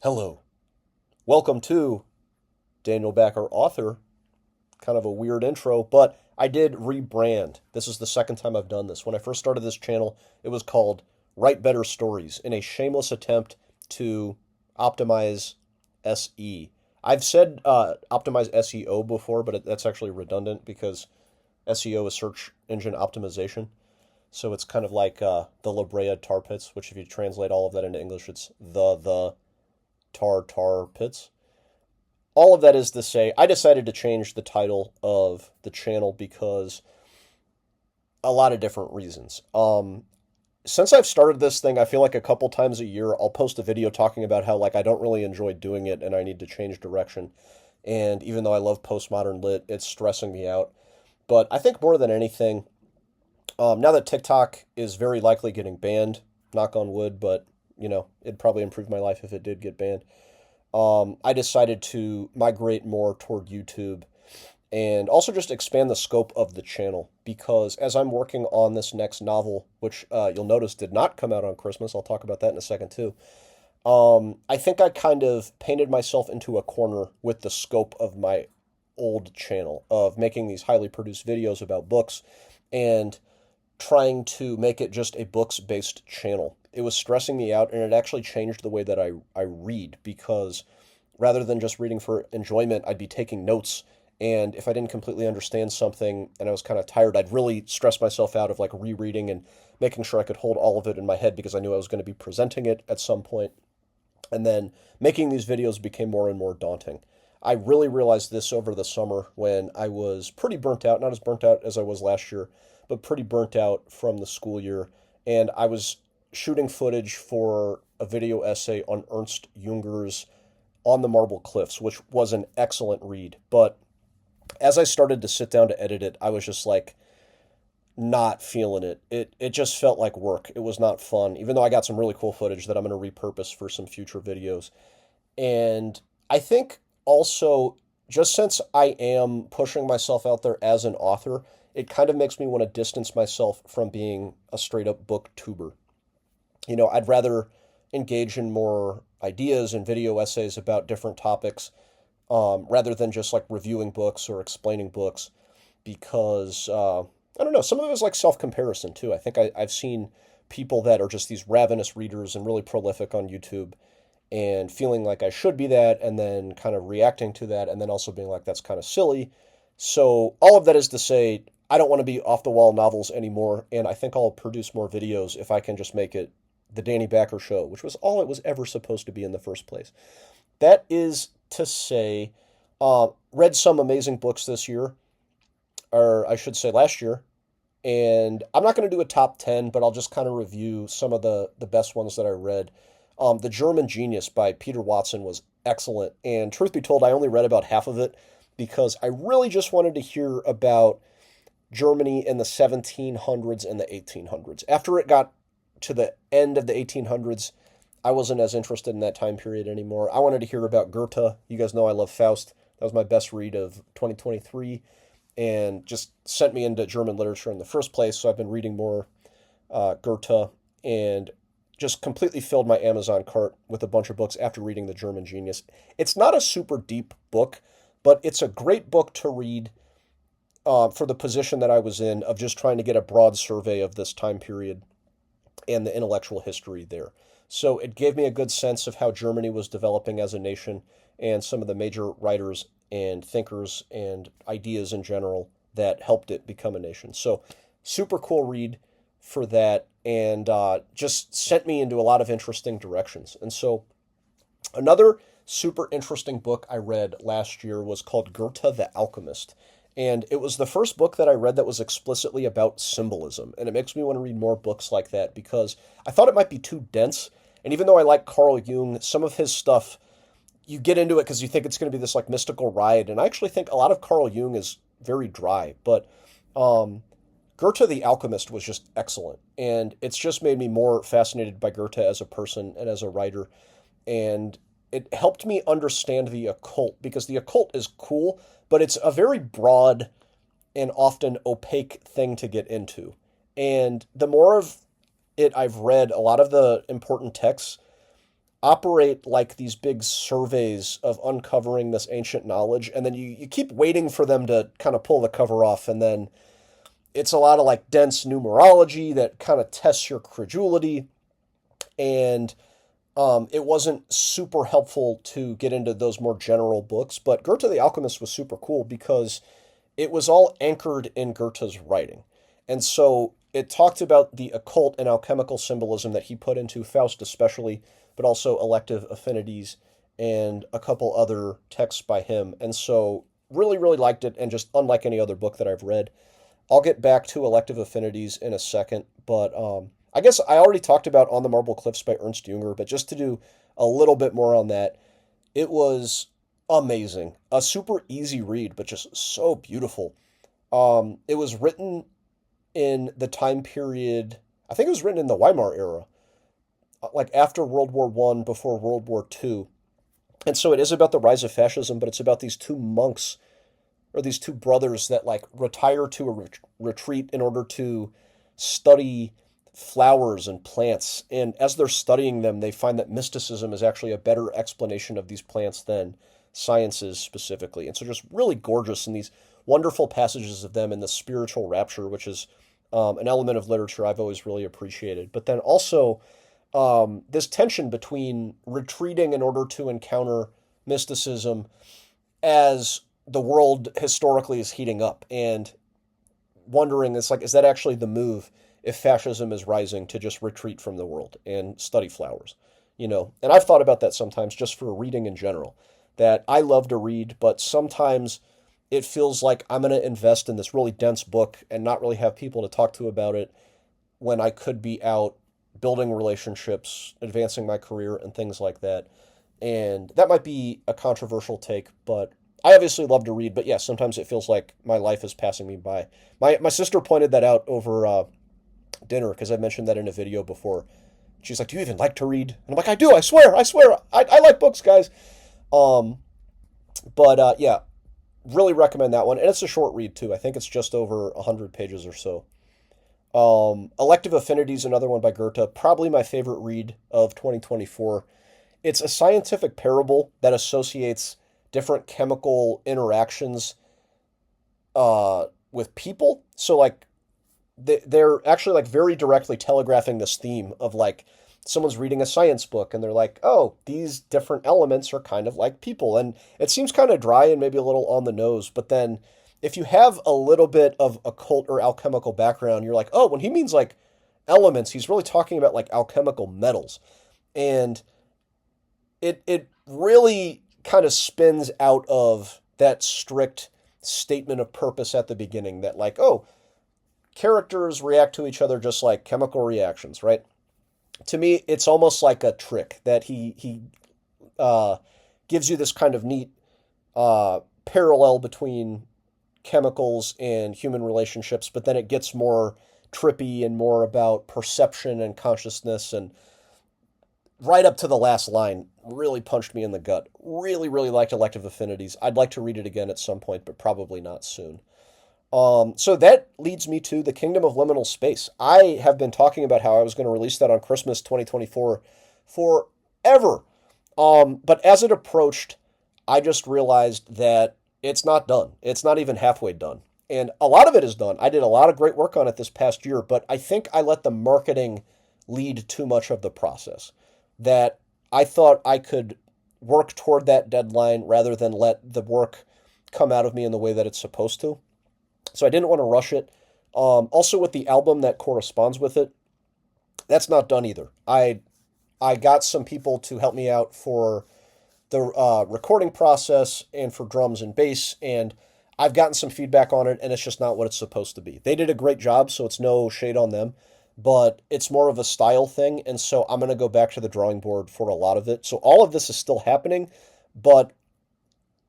Hello. Welcome to Daniel Backer, author. Kind of a weird intro, but I did rebrand. This is the second time I've done this. When I first started this channel, it was called Write Better Stories in a shameless attempt to optimize SE. I've said optimize SEO before, but that's actually redundant because SEO is search engine optimization. So it's kind of like the La Brea tar pits, which if you translate all of that into English, it's the tar pits. All of that is to say, I decided to change the title of the channel because a lot of different reasons. Since I've started this thing, I feel like a couple times a year I'll post a video talking about how like I don't really enjoy doing it and I need to change direction. And even though I love postmodern lit, it's stressing me out. But I think more than anything, now that TikTok is very likely getting banned, knock on wood, but it'd probably improve my life if it did get banned. I decided to migrate more toward YouTube and also just expand the scope of the channel because as I'm working on this next novel, which you'll notice did not come out on Christmas, I'll talk about that in a second too. I think I kind of painted myself into a corner with the scope of my old channel of making these highly produced videos about books and trying to make it just a books based channel. It was stressing me out and it actually changed the way that I read because rather than just reading for enjoyment, I'd be taking notes. And if I didn't completely understand something and I was kind of tired, I'd really stress myself out of like rereading and making sure I could hold all of it in my head because I knew I was going to be presenting it at some point. And then making these videos became more and more daunting. I really realized this over the summer when I was pretty burnt out, not as burnt out as I was last year, but pretty burnt out from the school year. And I was shooting footage for a video essay on Ernst Junger's On the Marble Cliffs, which was an excellent read. But as I started to sit down to edit it, I was just like not feeling it. It just felt like work. It was not fun, even though I got some really cool footage that I'm going to repurpose for some future videos. And I think also, just since I am pushing myself out there as an author, it kind of makes me want to distance myself from being a straight up booktuber. I'd rather engage in more ideas and video essays about different topics rather than just like reviewing books or explaining books because I don't know, some of it is like self comparison too. I think I've seen people that are just these ravenous readers and really prolific on YouTube and feeling like I should be that and then kind of reacting to that and then also being like, that's kind of silly. So, all of that is to say, I don't want to be off the wall novels anymore, and I think I'll produce more videos if I can just make it the Danny Backer Show, which was all it was ever supposed to be in the first place. That is to say, read some amazing books this year, or I should say last year, and I'm not going to do a top 10, but I'll just kind of review some of the best ones that I read. The German Genius by Peter Watson was excellent, and truth be told, I only read about half of it because I really just wanted to hear about Germany in the 1700s and the 1800s. After it got to the end of the 1800s, I wasn't as interested in that time period anymore. I wanted to hear about Goethe. You guys know I love Faust. That was my best read of 2023 and just sent me into German literature in the first place. So I've been reading more Goethe and just completely filled my Amazon cart with a bunch of books after reading The German Genius. It's not a super deep book, but it's a great book to read for the position that I was in of just trying to get a broad survey of this time period and the intellectual history there. So it gave me a good sense of how Germany was developing as a nation and some of the major writers and thinkers and ideas in general that helped it become a nation. So super cool read for that and just sent me into a lot of interesting directions. And so another super interesting book I read last year was called Goethe the Alchemist. And it was the first book that I read that was explicitly about symbolism. And it makes me want to read more books like that because I thought it might be too dense. And even though I like Carl Jung, some of his stuff, you get into it because you think it's going to be this like mystical ride. And I actually think a lot of Carl Jung is very dry. But um, Goethe the Alchemist was just excellent. And it's just made me more fascinated by Goethe as a person and as a writer. And it helped me understand the occult because the occult is cool, but it's a very broad and often opaque thing to get into. And the more of it I've read, a lot of the important texts, operate like these big surveys of uncovering this ancient knowledge, and then you keep waiting for them to kind of pull the cover off, and then it's a lot of like dense numerology that kind of tests your credulity, and it wasn't super helpful to get into those more general books. But Goethe the Alchemist was super cool because it was all anchored in Goethe's writing. And so it talked about the occult and alchemical symbolism that he put into Faust especially, but also Elective Affinities and a couple other texts by him. And so really, really liked it, and just unlike any other book that I've read. I'll get back to Elective Affinities in a second, but I guess I already talked about On the Marble Cliffs by Ernst Jünger, but just to do a little bit more on that, it was amazing. A super easy read, but just so beautiful. It was written in the time period, I think it was written in the Weimar era, like after World War One, before World War Two. And so it is about the rise of fascism, but it's about these two monks, or these two brothers, that like retire to a retreat in order to study flowers and plants. And as they're studying them, they find that mysticism is actually a better explanation of these plants than science is specifically. And so just really gorgeous, and these wonderful passages of them in the spiritual rapture, which is an element of literature I've always really appreciated. But then also this tension between retreating in order to encounter mysticism as the world historically is heating up, and wondering, it's like, is that actually the move if fascism is rising, to just retreat from the world and study flowers? And I've thought about that sometimes just for reading in general, that I love to read, but sometimes it feels like I'm going to invest in this really dense book and not really have people to talk to about it, when I could be out building relationships, advancing my career, and things like that. And that might be a controversial take, but I obviously love to read. But yeah, sometimes it feels like my life is passing me by. My sister pointed that out over dinner, because I mentioned that in a video before. She's like, "Do you even like to read?" And I'm like, "I do, I swear. I like books, guys." Yeah, really recommend that one. And it's a short read too. I think it's just over 100 pages or so. Elective Affinities, another one by Goethe, probably my favorite read of 2024. It's a scientific parable that associates different chemical interactions with people. So like they're actually like very directly telegraphing this theme of like someone's reading a science book and they're like, oh, these different elements are kind of like people. And it seems kind of dry and maybe a little on the nose, but then if you have a little bit of occult or alchemical background, you're like, oh, when he means like elements, he's really talking about like alchemical metals. And it really kind of spins out of that strict statement of purpose at the beginning, that like, oh, characters react to each other just like chemical reactions, right? To me, it's almost like a trick that he gives you this kind of neat parallel between chemicals and human relationships, but then it gets more trippy and more about perception and consciousness, and right up to the last line really punched me in the gut. Really, really liked Elective Affinities. I'd like to read it again at some point, but probably not soon. So that leads me to The Kingdom of Liminal Space. I have been talking about how I was going to release that on Christmas 2024 forever. But as it approached, I just realized that it's not done. It's not even halfway done. And a lot of it is done. I did a lot of great work on it this past year, but I think I let the marketing lead too much of the process. That I thought I could work toward that deadline rather than let the work come out of me in the way that it's supposed to. So I didn't want to rush it. Also with the album that corresponds with it, that's not done either. I got some people to help me out for the recording process and for drums and bass, and I've gotten some feedback on it, and it's just not what it's supposed to be. They did a great job, so it's no shade on them, but it's more of a style thing, and so I'm going to go back to the drawing board for a lot of it. So all of this is still happening, but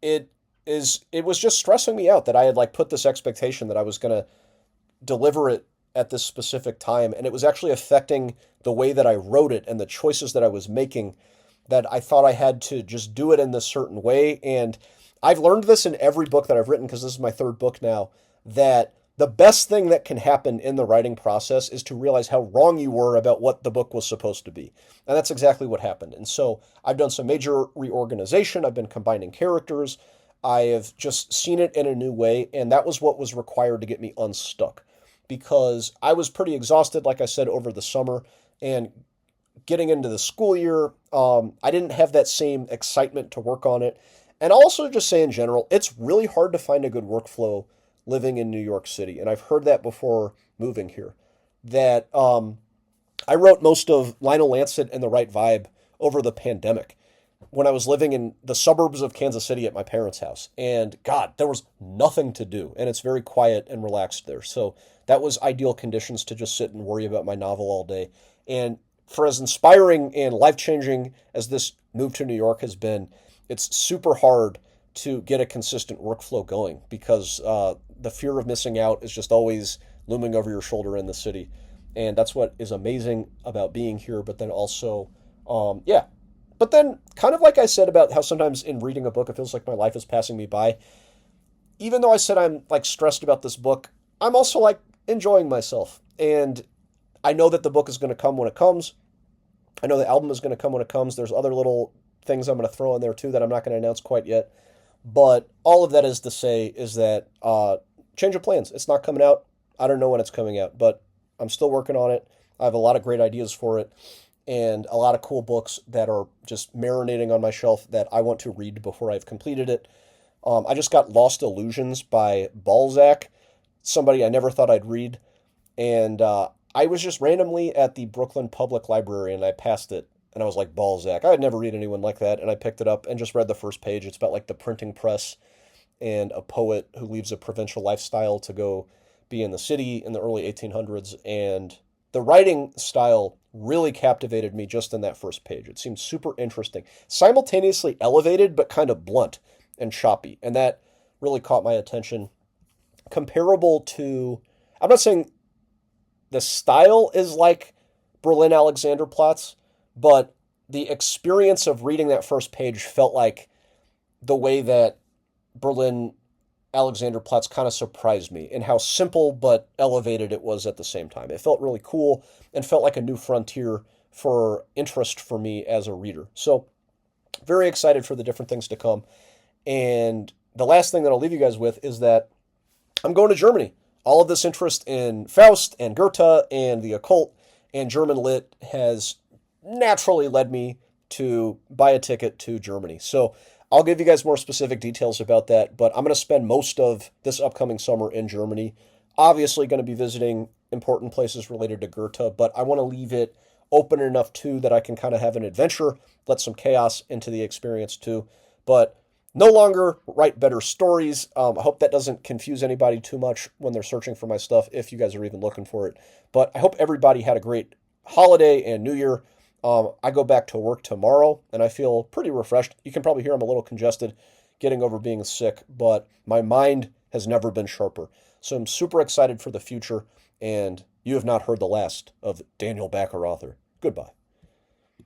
it was just stressing me out that I had like put this expectation that I was going to deliver it at this specific time, and it was actually affecting the way that I wrote it and the choices that I was making, that I thought I had to just do it in this certain way. And I've learned this in every book that I've written, because this is my third book now, that the best thing that can happen in the writing process is to realize how wrong you were about what the book was supposed to be. And that's exactly what happened. And so I've done some major reorganization. I've been combining characters. I have just seen it in a new way. And that was what was required to get me unstuck, because I was pretty exhausted, like I said, over the summer. And getting into the school year, I didn't have that same excitement to work on it. And I'll also just say in general, it's really hard to find a good workflow living in New York City. And I've heard that before moving here, that I wrote most of Lionel Lancet and The Right Vibe over the pandemic when I was living in the suburbs of Kansas City at my parents' house. And God, there was nothing to do. And it's very quiet and relaxed there. So that was ideal conditions to just sit and worry about my novel all day. And for as inspiring and life-changing as this move to New York has been, it's super hard to get a consistent workflow going, because the fear of missing out is just always looming over your shoulder in the city. And that's what is amazing about being here. But then also, yeah. But then, kind of like I said about how sometimes in reading a book, it feels like my life is passing me by. Even though I said I'm like stressed about this book, I'm also like enjoying myself. And I know that the book is going to come when it comes. I know the album is going to come when it comes. There's other little things I'm going to throw in there too that I'm not going to announce quite yet. But all of that is to say is that change of plans. It's not coming out. I don't know when it's coming out, but I'm still working on it. I have a lot of great ideas for it and a lot of cool books that are just marinating on my shelf that I want to read before I've completed it. I just got Lost Illusions by Balzac, somebody I never thought I'd read. And I was just randomly at the Brooklyn Public Library and I passed it. And I was like, Balzac. I had never read anyone like that. And I picked it up and just read the first page. It's about like the printing press and a poet who leaves a provincial lifestyle to go be in the city in the early 1800s. And the writing style really captivated me just in that first page. It seemed super interesting, simultaneously elevated, but kind of blunt and choppy. And that really caught my attention. Comparable to, I'm not saying the style is like Berlin Alexanderplatz, but the experience of reading that first page felt like the way that Berlin Alexanderplatz kind of surprised me in how simple but elevated it was at the same time. It felt really cool and felt like a new frontier for interest for me as a reader. So very excited for the different things to come. And the last thing that I'll leave you guys with is that I'm going to Germany. All of this interest in Faust and Goethe and the occult and German lit has naturally led me to buy a ticket to Germany. So I'll give you guys more specific details about that, but I'm going to spend most of this upcoming summer in Germany. Obviously going to be visiting important places related to Goethe, but I want to leave it open enough too that I can kind of have an adventure, let some chaos into the experience too. But no longer write better stories. I hope that doesn't confuse anybody too much when they're searching for my stuff, if you guys are even looking for it. But I hope everybody had a great holiday and New Year. I go back to work tomorrow, and I feel pretty refreshed. You can probably hear I'm a little congested getting over being sick, but my mind has never been sharper. So I'm super excited for the future, and you have not heard the last of Daniel Backer, author. Goodbye.